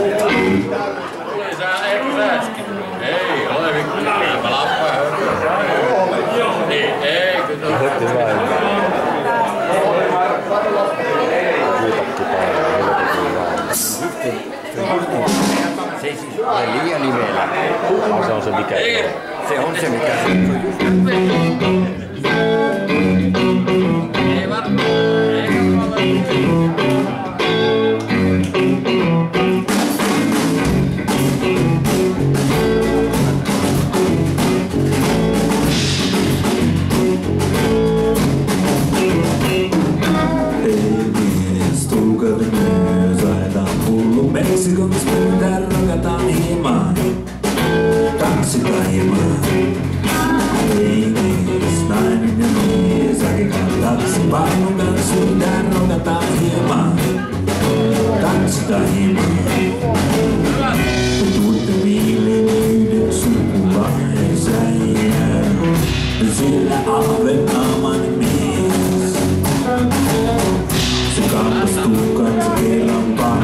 Tuli sä, eikö sä äsken? Ei ole mikään. Mä lappaa niin, ei kyllä. Heti vain. Kuitakki paljon. Se ei siis ole liian nimeellä. Se on se mikä. Se on se mikä. Ei varmaan. Meksikon spyydään rakataan himaan, tanssitaan himaan. Ei mies, nainen ja mies, äkikaan tanssi, painun kanssa spyydään rakataan himaan, tanssitaan himaan. Tuitte viileinen sukulaisäijä, sillä Ahvenanmaan mies. Se kampastuu kanssa kerran pahoin.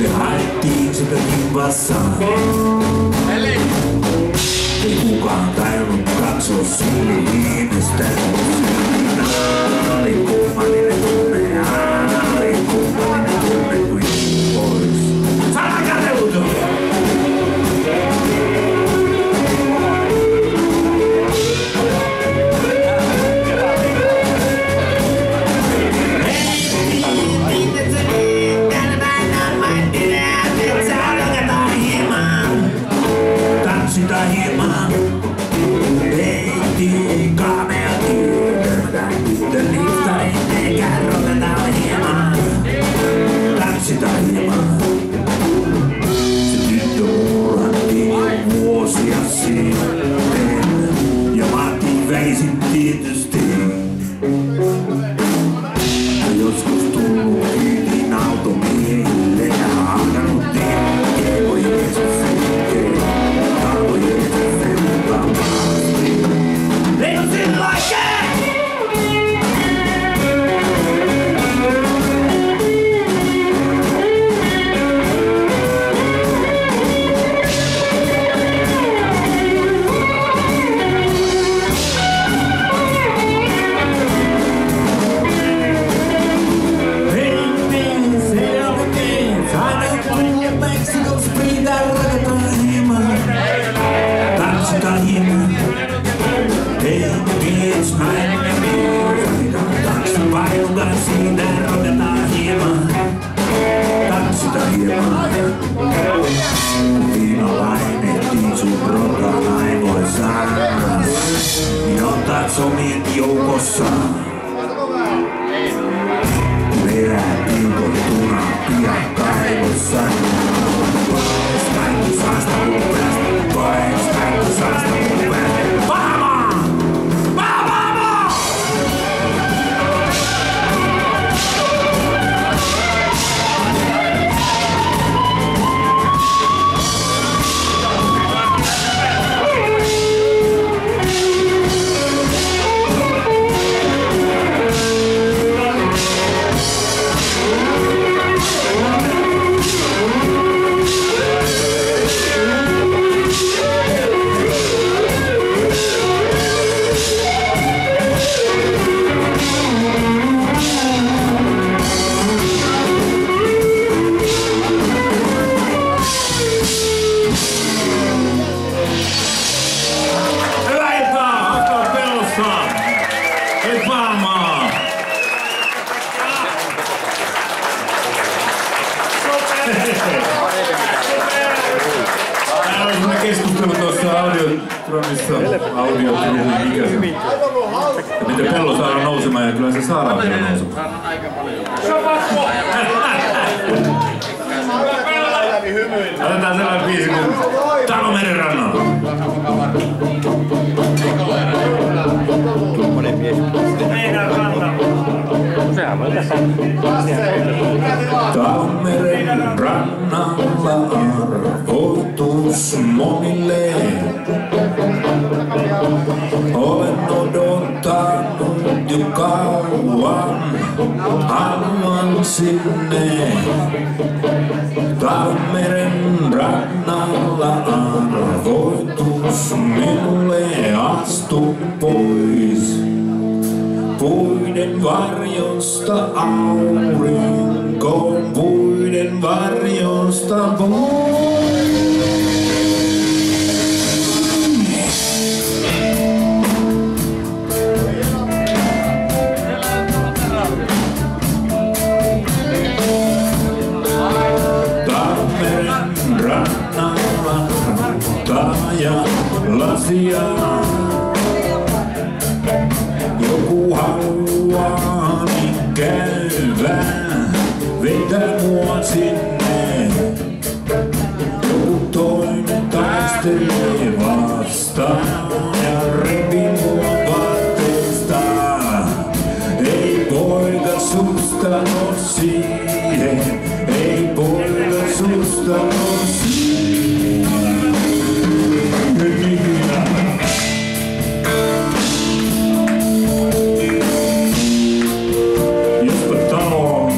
Me haettiin sitä kimpassa. Ei kukaan tajunnut katsoa silmiinistä. Oli kummallinen tunne, oli kummallinen tunne kuin pois. Sana kateutu! Sitä hieman, ei kamea kiinni. elektronissa audiotyyliin ikäisen. Ja miten pello saadaan nousemaan ja kyllä se saadaan vielä nousemaan. Otetaan sellainen biisi kuin Talomeren rannalla. Tuommoinen mies. Sehän on tässä. Talomeren rannalla arvoitus monille. Olen odottanut jo kauan, haluan sinne. Talmeren rannalla arvoitus minulle, astu pois. Puiden varjosta aurinko, puiden varjosta pois. Ja lasia. Joku haluaa käydä, vetää mua sinne. Joku toinen taistelee vastaan ja repii mua vaatteesta. Ei poika susta oo siihen, ei poika susta oo siihen. Jospa talo on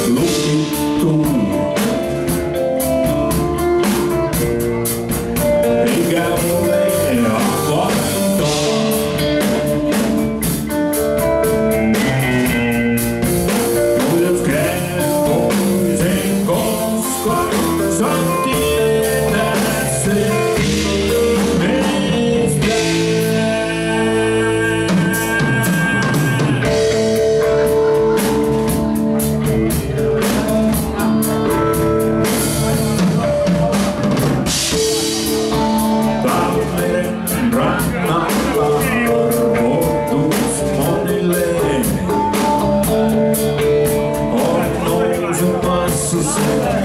lukittu, eikä ole avainta. Jos käy pois, en koskaan saa tietää sen.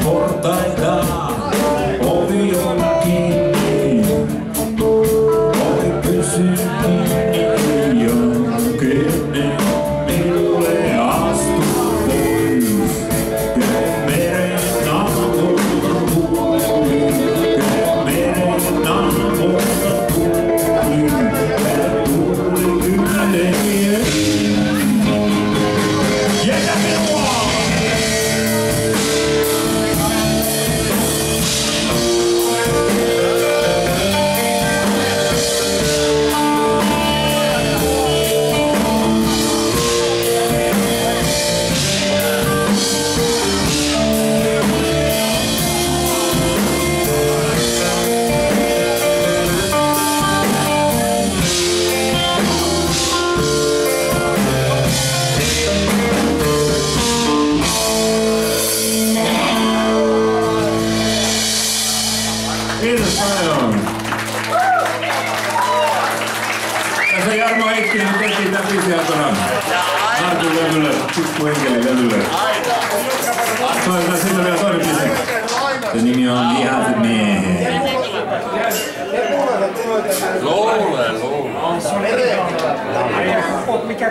Portaita, ovi on kiinni, ovi pysyy kiinni, jonkinen minulle astu pois. Meren naapuolta tuli, meren naapuolta tuli, tuli yhden. Jätä minua! Kiitos paljon. Tässä Jarmo Heikkinen tehtiin tämän biisin aikana. Martin levylle, Pikku Enkelin levylle. Toivotaan siitä vielä toinen biisi. Se nimi on Vihaset miehet. Luulee. Mikä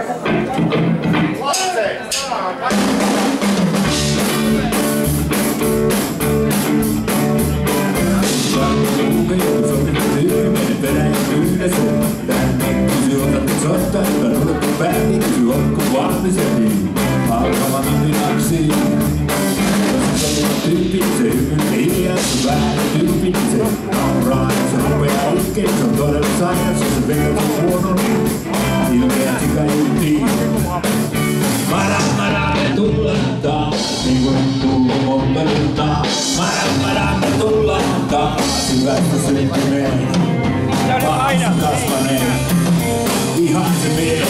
me tullaan taas, niin kuin tullut monta iltaa. Me tullaan taas, hyvästä syntyneen. Vahvasta kasvaneen. Vihaisen miehet.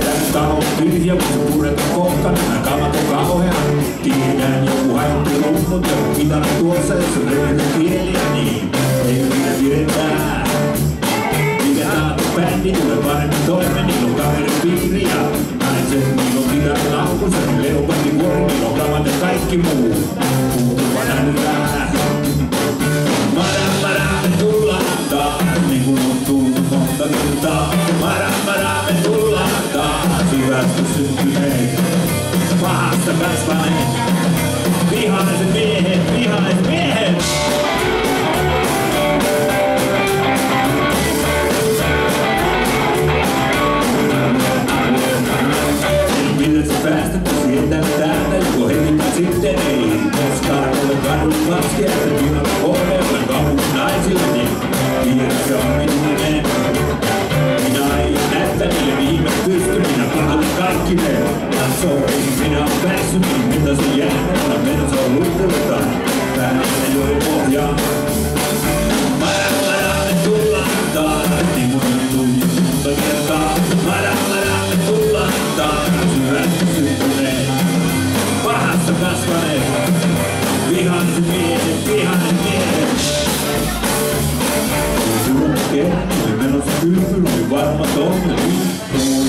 Tästä on tyhjä, kun se puret on kohta. Nämä kamat on kauhean. Tiedän joku haittelu. mutta mitä tuossa, jos on löydy kieliä, niin ei mitä pidetään. Mikä taatu bändi tulee paremmin toimeen, niin on kaverin piiri ja naiset, niin on kitarin laukunsa, niin leopatti vuori, niin on kamat ja kaikki muu. Muutuma näytetään. Mara, me tullaan taas, niin kun on tullut monta kertaa. Mara, me tullaan taas, hyvästä syntyneet, pahasta kasvaneet. Vihaiset miehet, vihaiset miehet! Miltä sä päästät sieltä täältä, joko heti tai sitten ei. Koskaan ole kadun lapsia, että minä olen kaupunki naisille, niin tiedä se on minullinen. Minä ei näytä niille viimeistä pysty, minä pahoin kaikki ne. Katsoisin, minä on päässyt, niin mitä se jäänyt, on menossa on lukulta. Päälle joiden pohjaan. Mara, me tullaan taas, niin mun on tullut monta kertaa. Mara, me tullaan taas, hyvästä syntyneet, pahassa kasvaneet. Vihaiset miehet, vihaiset miehet. Sulla kerran, menossa kylpyllä, niin varma tonne vittuun.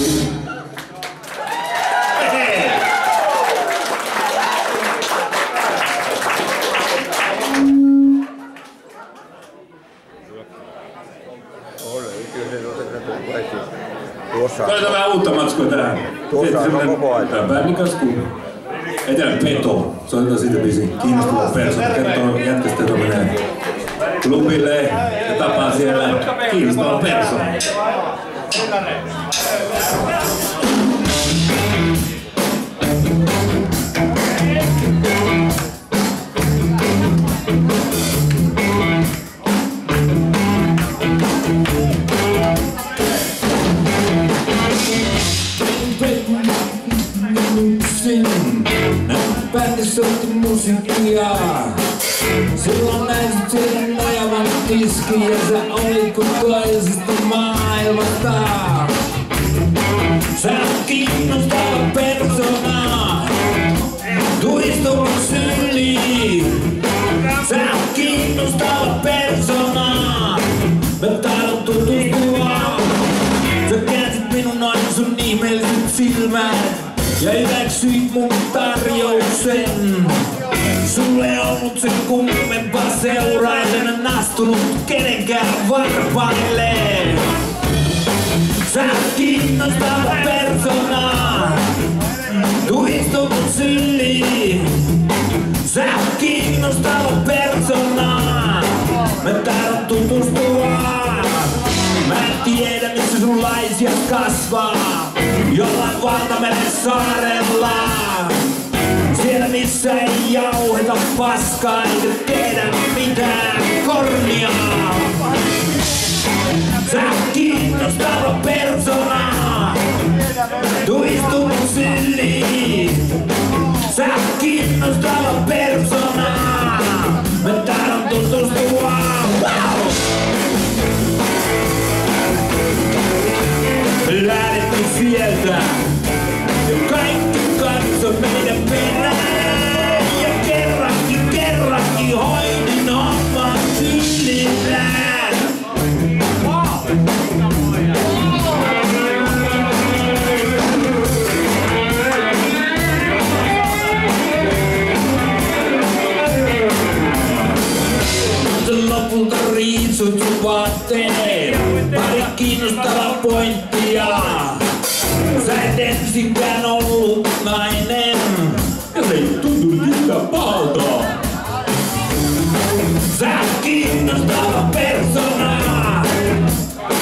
Koitetaan vähän uutta matskua tähän. Tuossa on koko ajan. Tää bändikasku. Etelän Peto. Soitetaan siitä biisi. Kiinnostava persona. Kertoo jätkästä, joka menee klubille ja tapaa siellä kiinnostava persona. Bändi soitti musiikkia. Silloin näisit sen nojavan tiskin ja sä olit kun toisesta maailmasta. Sä oot kiinnostava persona, tuistu mun syliin. Sä oot kiinnostava persona, mä tahdon tutustua. Sä käänsit minun noin sun ihmeelliset silmät ja hyväksyit mun tarjouksen. Sulle on ollut sen kummempaa seuraa, en astunut kenenkään varpaille. Sä oot kiinnostava persona, tuistu mun syliin. Sä oot kiinnostava persona, mä tahdon tutustua. Mä en tiedä missä sun laisia kasvaa, jollain Valtameren saarella. Siellä missä ei jauheta paskaa eikä tehdä mitään kornia. Sä oot kiinnostava persona, tuistu mun syliin. Sä oot kiinnostava persona, mä tahdon tutustua. Lähdettiin sieltä ja kaikki katso meidän perään. Ja kerrankin hoidin homman tyylillään. Mutta lopulta riisut sun vaatteet, pari kiinnostavaa pointtia. Sä et ensinkään ollut nainen, ja se ei tuntunut yhtään pahalta. Sä oot kiinnostava persona,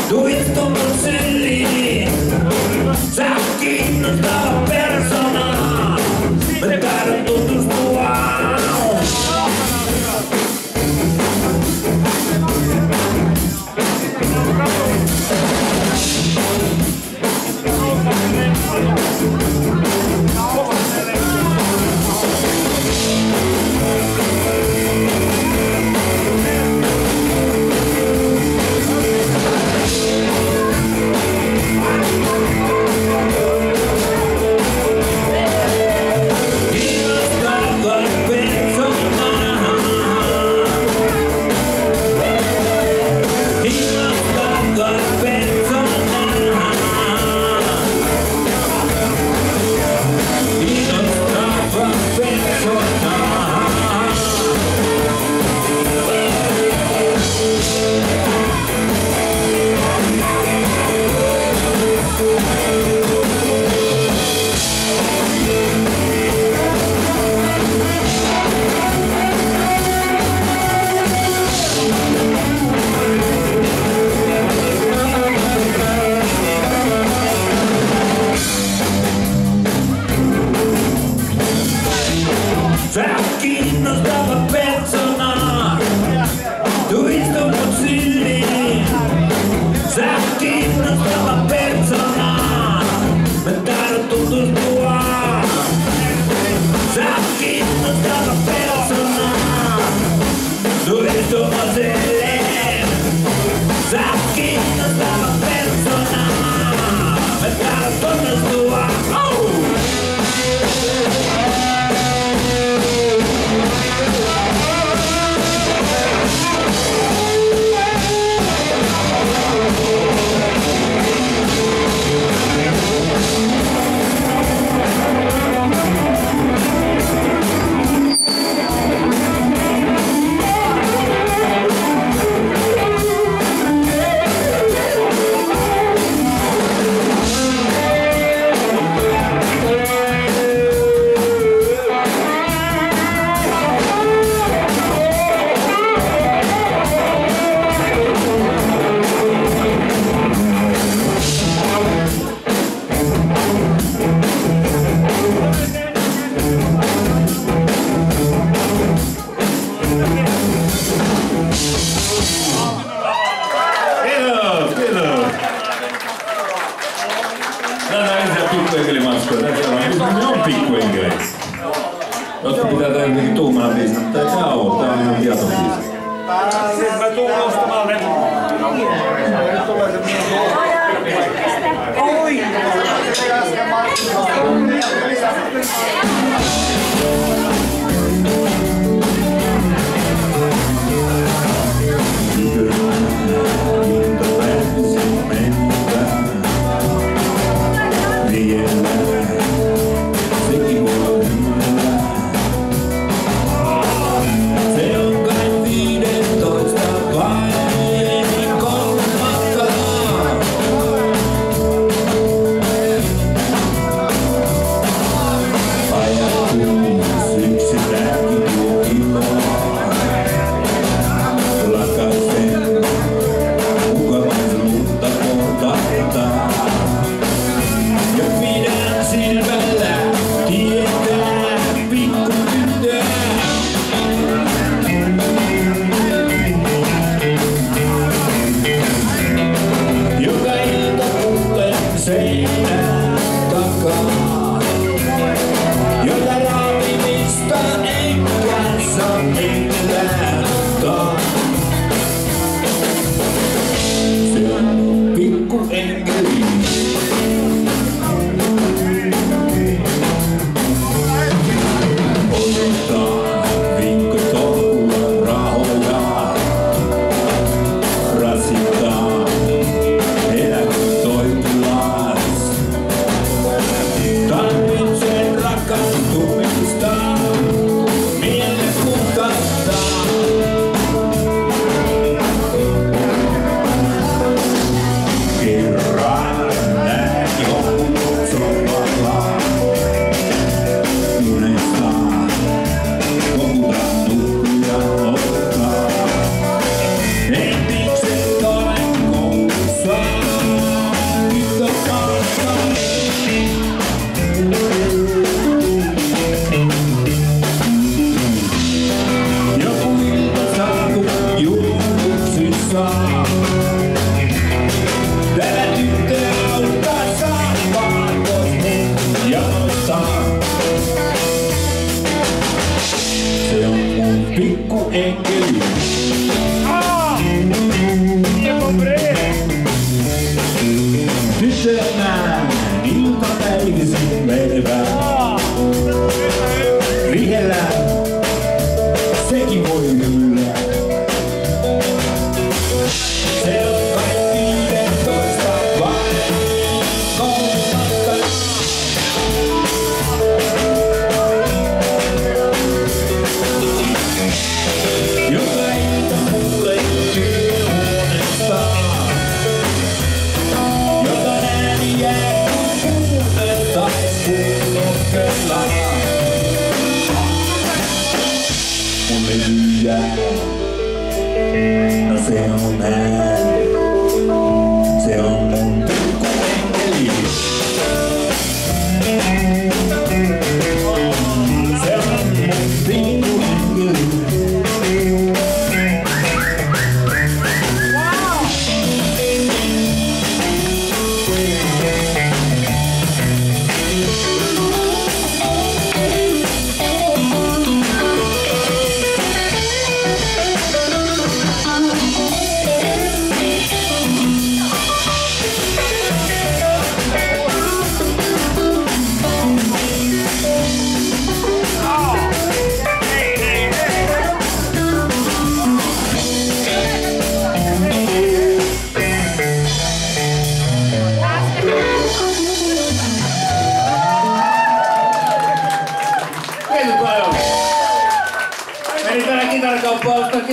tuistu mun syliin. Sä oot kiinnostava persona, mä tahdon tutustua. tutustua. Sä oot kiinnostava persona. Tutustumoselle. Sä oot kiinnostava persona. Me täällä tutustua. Jotka pitää tehdä jotenkin tuumana biisinä, mutta ei tää oo, tää on ihan kieton biisi. Siis mä tuun nostamaan ne. Oi!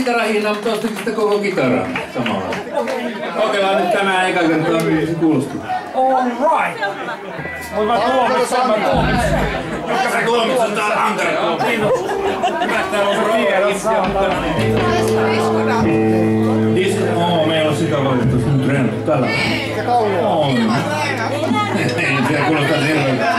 kitaran hinnan, mutta ostitko sitten koko kitaran samalla? Kokeillaan nyt tänään eka kertaa, miltä se kuulostaa. All right. Voi mä tuomitsen. Sä tuomitsen, tää on ankara tuomitsen. Hyvä, täällä on se ruoka. Meillä on sitä valittu, se on treenattu tällä. Se kaulua. Siellä kuulostaa siltä.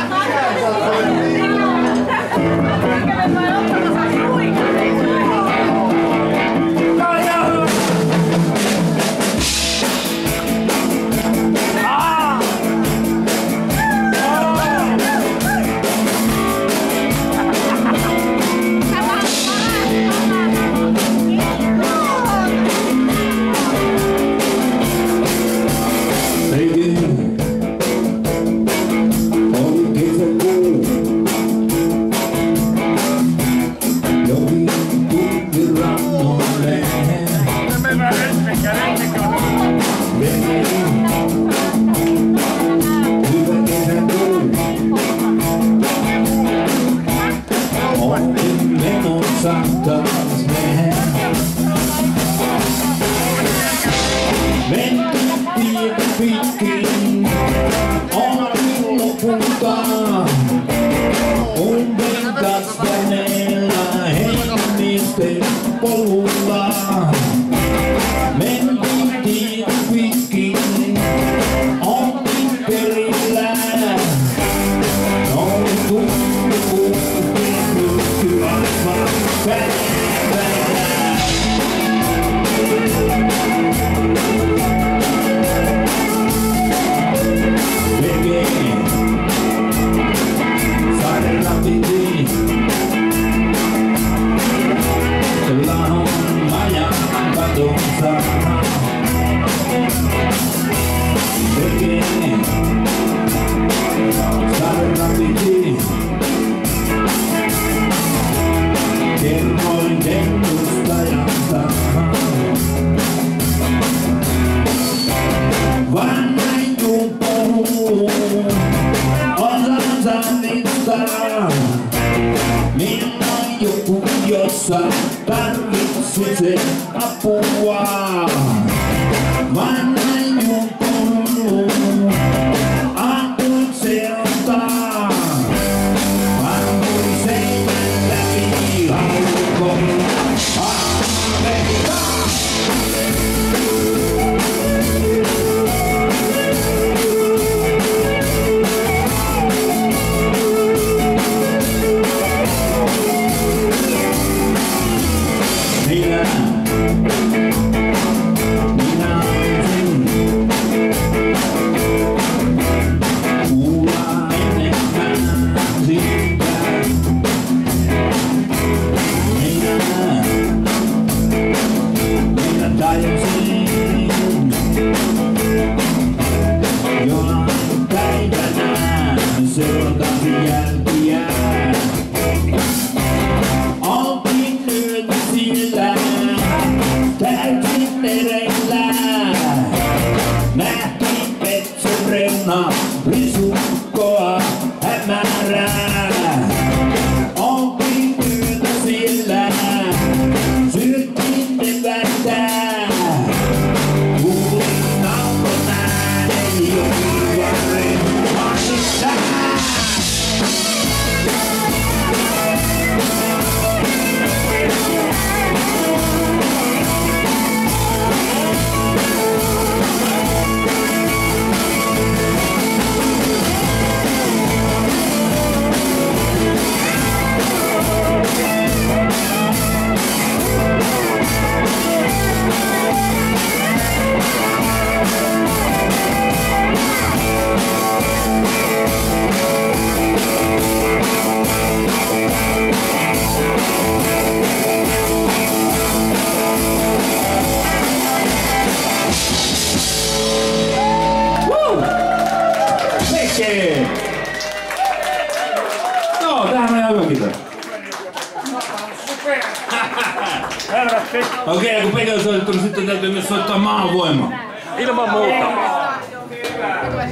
Okei, kun Pekka on soittanut, sitten täytyy myös soittaa Maavoima. Ilman muuta.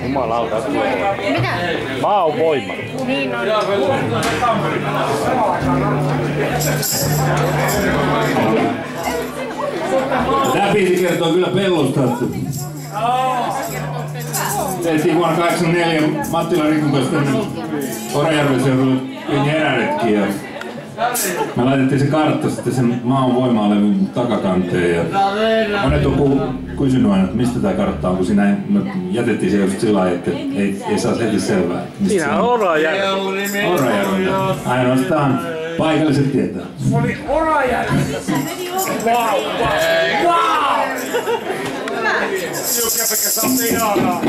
Jumalauta, tulee. Mitä? Maa on voima. Niin on. Tämä biisi kertoo kyllä Pellosta. Tehtiin vuonna 1984 Mattila Rikun kanssa tänne Orajärven seudulle pieni eräretki. Ja me laitettiin se kartta sitten sen Maan voimalevyn takakanteen. Ja monet on kysynyt aina, että mistä tämä kartta on, kun siinä jätettiin se just sillä lailla, että ei saa heti selvää. Siinä on Orajärvi. Orajärvi. Ainoastaan paikalliset tietää. Se oli Orajärvi. Wow! Wow! Jukka-Pekka, sä oot ihanaa.